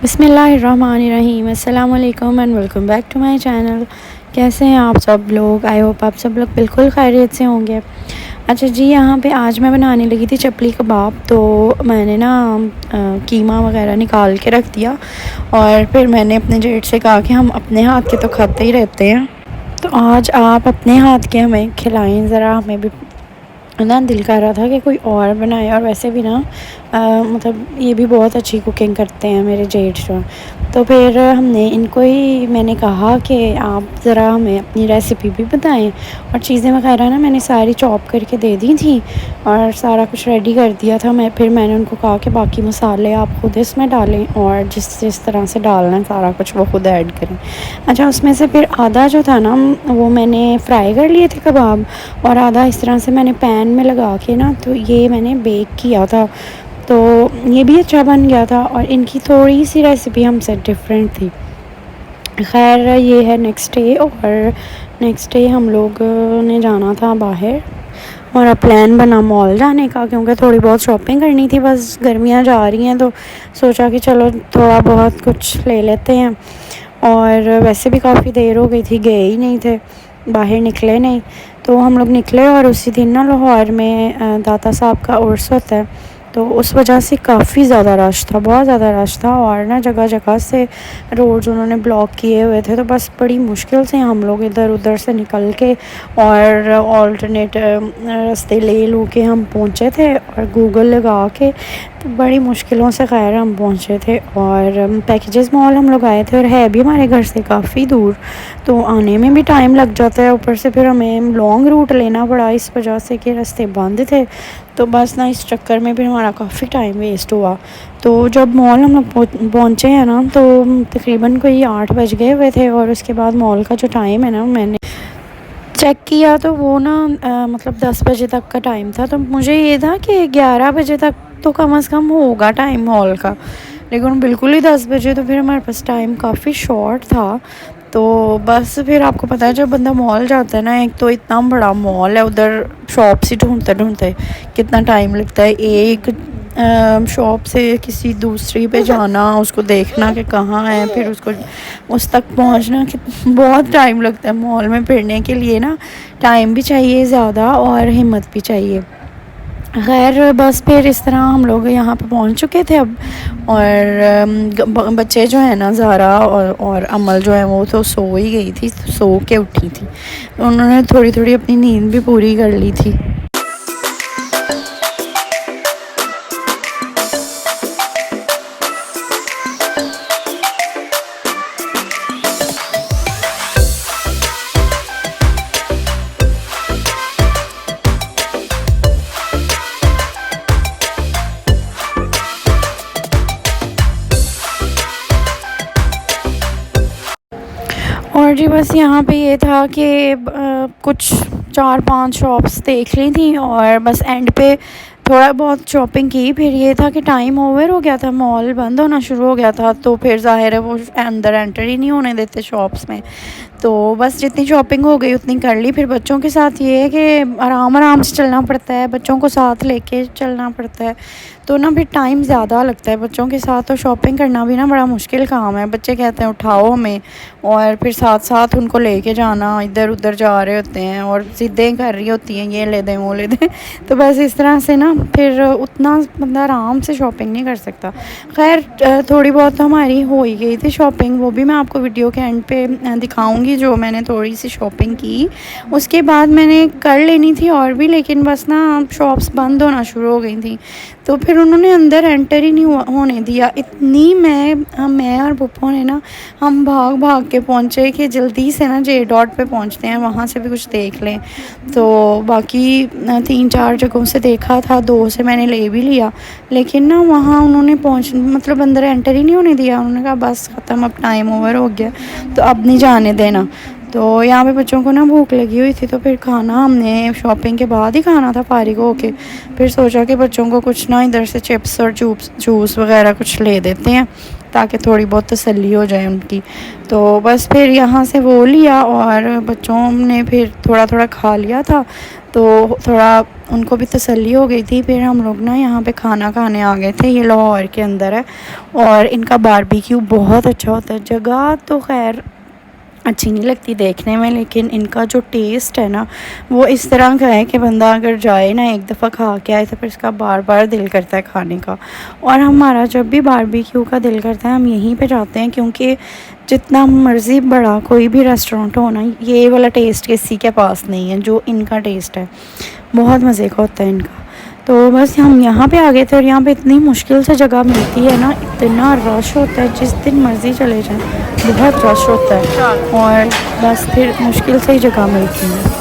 बिस्मिल्लाहिर्रहमानिर्रहीम, अस्सलाम वालेकुम and welcome back to my channel. कैसे हैं आप सब लोग? आई होप आप सब लोग बिल्कुल खैरियत से होंगे। अच्छा जी, यहाँ पे आज मैं बनाने लगी थी चपली कबाब। तो मैंने ना कीमा वगैरह निकाल के रख दिया और फिर मैंने अपने जेठ से कहा कि हम अपने हाथ के तो खाते ही रहते हैं, तो आज आप अपने हाथ के हमें खिलाएं ज़रा। हमें भी ना दिल कर रहा था कि कोई और बनाए, और वैसे भी ना मतलब ये भी बहुत अच्छी कुकिंग करते हैं मेरे जेठ जो। तो फिर हमने इनको ही मैंने कहा कि आप ज़रा हमें अपनी रेसिपी भी बताएं। और चीज़ें वगैरह ना मैंने सारी चॉप करके दे दी थी और सारा कुछ रेडी कर दिया था। फिर मैंने उनको कहा कि बाकी मसाले आप खुद इसमें डालें और जिस जिस तरह से डालना है सारा कुछ वो खुद ऐड करें। अच्छा, उसमें से फिर आधा जो था ना वो मैंने फ्राई कर लिए थे कबाब, और आधा इस तरह से मैंने पैन में लगा के ना तो ये मैंने बेक किया था। तो ये भी अच्छा बन गया था, और इनकी थोड़ी सी रेसिपी हमसे डिफरेंट थी। खैर ये है नेक्स्ट डे, और नेक्स्ट डे हम लोग ने जाना था बाहर। हमारा प्लान बना मॉल जाने का, क्योंकि थोड़ी बहुत शॉपिंग करनी थी। बस गर्मियाँ जा रही हैं तो सोचा कि चलो थोड़ा बहुत कुछ ले लेते हैं। और वैसे भी काफ़ी देर हो गई थी, गए ही नहीं थे, बाहर निकले नहीं। तो हम लोग निकले, और उसी दिन ना लाहौर में दाता साहब का उर्स होता है, तो उस वजह से काफ़ी ज़्यादा रश था, बहुत ज़्यादा रश था। और ना जगह जगह से रोड्स उन्होंने ब्लॉक किए हुए थे, तो बस बड़ी मुश्किल से हम लोग इधर उधर से निकल के और ऑल्टरनेट रास्ते ले लू के हम पहुँचे थे, और गूगल लगा के तो बड़ी मुश्किलों से खैर हम पहुँचे थे। और पैकेजेस मॉल हम लोग आए थे, और है भी हमारे घर से काफ़ी दूर, तो आने में भी टाइम लग जाता है। ऊपर से फिर हमें लॉन्ग रूट लेना पड़ा इस वजह से कि रास्ते बंद थे। तो बस ना इस चक्कर में फिर हमारा काफ़ी टाइम वेस्ट हुआ। तो जब मॉल हम लोग पहुँचे हैं ना, तो तकरीबन कोई 8 बज गए हुए थे। और उसके बाद मॉल का जो टाइम है ना, मैंने चेक किया तो वो ना मतलब 10 बजे तक का टाइम था। तो मुझे ये था कि 11 बजे तक तो कम से कम होगा टाइम मॉल का, लेकिन बिल्कुल ही 10 बजे। तो फिर हमारे पास टाइम काफ़ी शॉर्ट था। तो बस फिर आपको पता है जब बंदा मॉल जाता है ना, एक तो इतना बड़ा मॉल है, उधर शॉप से ढूंढते ढूंढते कितना टाइम लगता है। एक शॉप से किसी दूसरी पे जाना, उसको देखना कि कहाँ है, फिर उसको उस तक पहुँचना कि बहुत टाइम लगता है। मॉल में फिरने के लिए ना टाइम भी चाहिए ज़्यादा और हिम्मत भी चाहिए। खैर बस फिर इस तरह हम लोग यहाँ पे पहुँच चुके थे अब। और बच्चे जो है ना, ज़ारा और अमल जो है वो तो सो ही गई थी, सो के उठी थी। उन्होंने थोड़ी थोड़ी अपनी नींद भी पूरी कर ली थी। और जी बस यहाँ पे ये था कि कुछ 4-5 शॉप्स देख ली थी, और बस एंड पे थोड़ा बहुत शॉपिंग की। फिर ये था कि टाइम ओवर हो गया था, मॉल बंद होना शुरू हो गया था। तो फिर ज़ाहिर है वो अंदर एंटर ही नहीं होने देते शॉप्स में। तो बस जितनी शॉपिंग हो गई उतनी कर ली। फिर बच्चों के साथ ये है कि आराम आराम से चलना पड़ता है, बच्चों को साथ लेके चलना पड़ता है, तो ना फिर टाइम ज़्यादा लगता है बच्चों के साथ। तो शॉपिंग करना भी ना बड़ा मुश्किल काम है। बच्चे कहते हैं उठाओ हमें, और फिर साथ साथ उनको लेके जाना, इधर उधर जा रहे होते हैं और ज़िद्दें कर रही होती हैं, ये ले दें वो ले दें। तो बस इस तरह से ना फिर उतना बंदा आराम से शॉपिंग नहीं कर सकता। खैर थोड़ी बहुत तो हमारी हो ही गई थी शॉपिंग, वो भी मैं आपको वीडियो के एंड पे दिखाऊंगी जो मैंने थोड़ी सी शॉपिंग की। उसके बाद मैंने कर लेनी थी और भी, लेकिन बस ना शॉप्स बंद होना शुरू हो गई थी, तो फिर उन्होंने अंदर एंटर ही नहीं होने दिया। इतनी मैं और पप्पो ने ना, हम भाग भाग के पहुँचे कि जल्दी से ना जे डॉट पे पहुँचते हैं, वहाँ से भी कुछ देख लें। तो बाकी 3-4 जगहों से देखा था, 2 से मैंने ले भी लिया, लेकिन ना वहाँ उन्होंने मतलब अंदर एंटर ही नहीं होने दिया। उन्होंने कहा बस ख़त्म, अब टाइम ओवर हो गया, तो अब नहीं जाने देना। तो यहाँ पे बच्चों को ना भूख लगी हुई थी, तो फिर खाना हमने शॉपिंग के बाद ही खाना था फारिग होके। फिर सोचा कि बच्चों को कुछ ना इधर से चिप्स और जूस वगैरह कुछ ले देते हैं ताकि थोड़ी बहुत तसल्ली हो जाए उनकी। तो बस फिर यहाँ से वो लिया, और बच्चों ने फिर थोड़ा थोड़ा खा लिया था। तो थोड़ा उनको भी तसल्ली हो गई थी। फिर हम लोग ना यहाँ पे खाना खाने आ गए थे। ये लाहौर के अंदर है और इनका बारबेक्यू बहुत अच्छा होता है। जगह तो खैर अच्छी नहीं लगती देखने में, लेकिन इनका जो टेस्ट है ना वो इस तरह का है कि बंदा अगर जाए ना एक दफ़ा खा के आए तो फिर इसका बार बार दिल करता है खाने का। और हमारा जब भी बारबेक्यू का दिल करता है हम यहीं पे जाते हैं, क्योंकि जितना मर्ज़ी बड़ा कोई भी रेस्टोरेंट हो ना, ये वाला टेस्ट किसी के पास नहीं है जो इनका टेस्ट है। बहुत मज़े का होता है इनका। तो बस हम यहाँ पे आ गए थे और यहाँ पे इतनी मुश्किल से जगह मिलती है ना, इतना रश होता है, जिस दिन मर्ज़ी चले जाएं बहुत रश होता है और बस फिर मुश्किल से ही जगह मिलती है।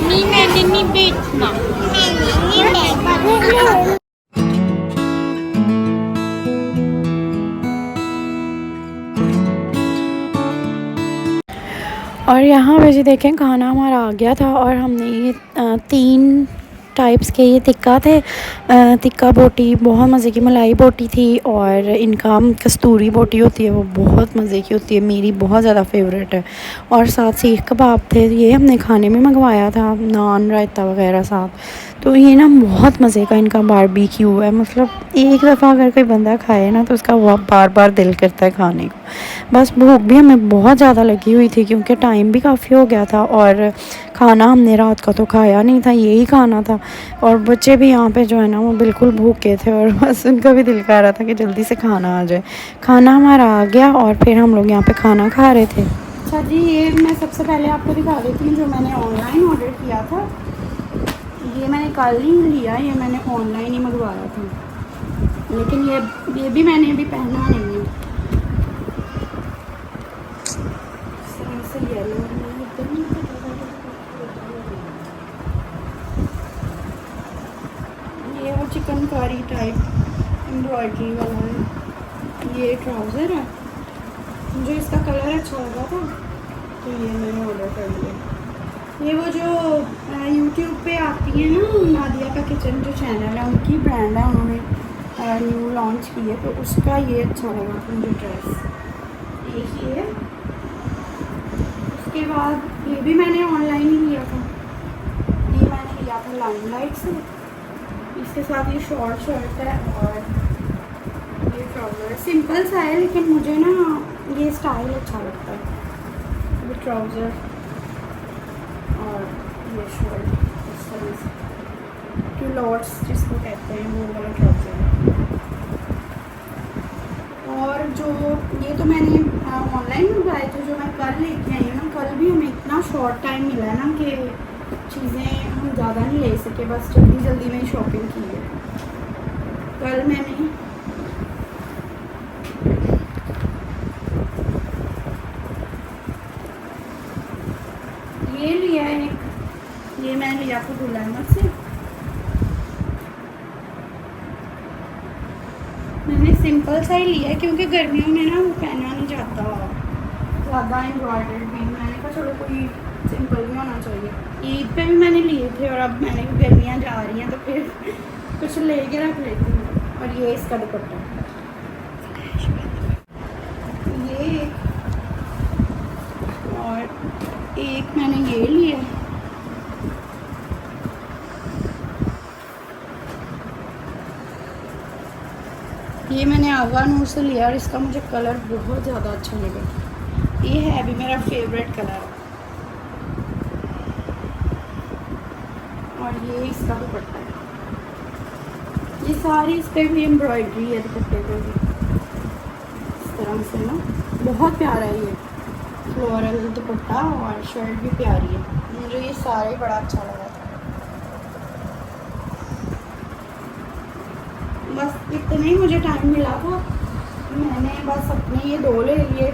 नहीं मैंने नहीं बेचना। और यहाँ पे जी देखें खाना हमारा आ गया था और हमने ये 3 टाइप्स के ये टिक्का थे। टिक्का बोटी बहुत मज़े की, मलाई बोटी थी और इनका कस्तूरी बोटी होती है वो बहुत मज़े की होती है, मेरी बहुत ज़्यादा फेवरेट है। और साथ सीख कबाब थे, ये हमने खाने में मंगवाया था, नान रायता वगैरह साथ। तो ये ना बहुत मज़े का इनका बारबेक्यू है, मतलब एक दफ़ा अगर कोई बंदा खाए ना तो उसका बार बार दिल करता है खाने को। बस भूख भी हमें बहुत ज़्यादा लगी हुई थी क्योंकि टाइम भी काफ़ी हो गया था और खाना हमने रात का तो खाया नहीं था, यही खाना था। और बच्चे भी यहाँ पे जो है ना वो बिल्कुल भूखे थे और बस उनका भी दिल कर रहा था कि जल्दी से खाना आ जाए। खाना हमारा आ गया और फिर हम लोग यहाँ पे खाना खा रहे थे। अच्छा जी, ये मैं सबसे पहले आपको दिखा देती हूँ जो मैंने ऑनलाइन ऑर्डर किया था। ये मैंने कल ही लिया, ये मैंने ऑनलाइन ही मंगवाया था, लेकिन ये भी मैंने अभी पहना नहीं है। ये वो चिकनकारी टाइप एम्ब्रॉयडरी वाला है। ये ट्राउज़र है, मुझे इसका कलर अच्छा लगा था तो ये मैंने ऑर्डर कर लिया। ये वो जो यूट्यूब पे आती है ना नादिया का किचन जो चैनल है, उनकी ब्रांड है, उन्होंने न्यू लॉन्च की है तो उसका ये अच्छा लगा था मुझे ड्रेस। एक ये, उसके बाद ये भी मैंने ऑनलाइन ही लिया था, ये मैंने लिया था लाइमलाइट से। इसके साथ ये शॉर्ट शर्ट है और ये ट्राउज़र सिंपल सा है, लेकिन मुझे ना ये स्टाइल अच्छा लगता है। ये ट्राउज़र और ये शर्ट इस तरह से क्यूलॉट्स जिसको कहते हैं वो वाला ट्राउज़र है। और जो ये तो मैंने ऑनलाइन मंगवाए थे, जो मैं कल लेके आई हूँ ना, कल भी हमें इतना शॉर्ट टाइम मिला है ना कि चीज़ें हम ज़्यादा नहीं ले सके, बस जल्दी जल्दी में शॉपिंग की है। कल मैंने ये लिया है, ये मैंने लिया था गुल अहमद से। मैंने सिंपल सा ही लिया है क्योंकि गर्मियों में ना वो पहना नहीं जाता ज़्यादा एम्ब्रॉयडर्ड भी। मैंने कहा चलो कोई सिंपल भी होना चाहिए। ईद पे भी मैंने लिए थे और अब मैंने गर्मियाँ जा रही हैं तो फिर कुछ लेके रख लेती हूँ। और ये इसका दुपट्टा, ये और एक मैंने ये लिया, ये मैंने आगा नूर से लिया और इसका मुझे कलर बहुत ज़्यादा अच्छा लगा। ये है भी मेरा फेवरेट कलर। और ये इसका दुपट्टा है, ये सारी इस पर भी एम्ब्रॉयडरी है दुपट्टे पे भी इस तरह से ना, बहुत प्यारा है ये फ्लोरल दुपट्टा और शर्ट भी प्यारी है। मुझे ये सारा ही बड़ा अच्छा लगा था। बस इतने ही मुझे टाइम मिला था, मैंने बस अपने ये 2 ले लिए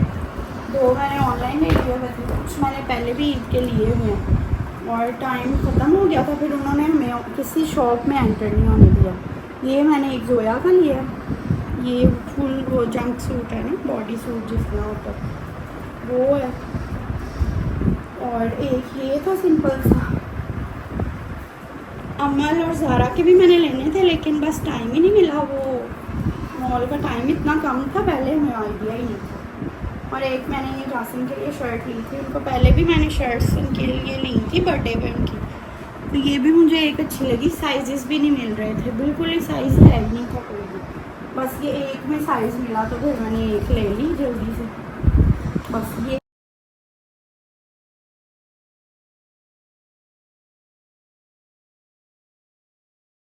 2 मैंने ऑनलाइन ले लिए हुए थे, कुछ मैंने पहले भी ईद के लिए हुए हैं और टाइम ख़त्म हो गया था, फिर उन्होंने हमें किसी शॉप में एंटर नहीं होने दिया। ये मैंने एक जोया का लिया, ये फुल वो जंप सूट है ना, बॉडी सूट जिसमें होता है वो है, और एक ये था सिंपल सा। अमल और ज़ारा के भी मैंने लेने थे लेकिन बस टाइम ही नहीं मिला, वो मॉल का टाइम इतना कम था, पहले हमें आइडिया ही नहीं था। और एक मैंने ये जासिम के लिए शर्ट ली थी, उनको पहले भी मैंने शर्ट्स उनके लिए ली थी बर्थडे पे उनकी, तो ये भी मुझे एक अच्छी लगी। साइजेस भी नहीं मिल रहे थे, बिल्कुल ही साइज़ है ही नहीं था कोई भी, बस ये एक में साइज़ मिला तो फिर मैंने एक ले ली जल्दी से। बस ये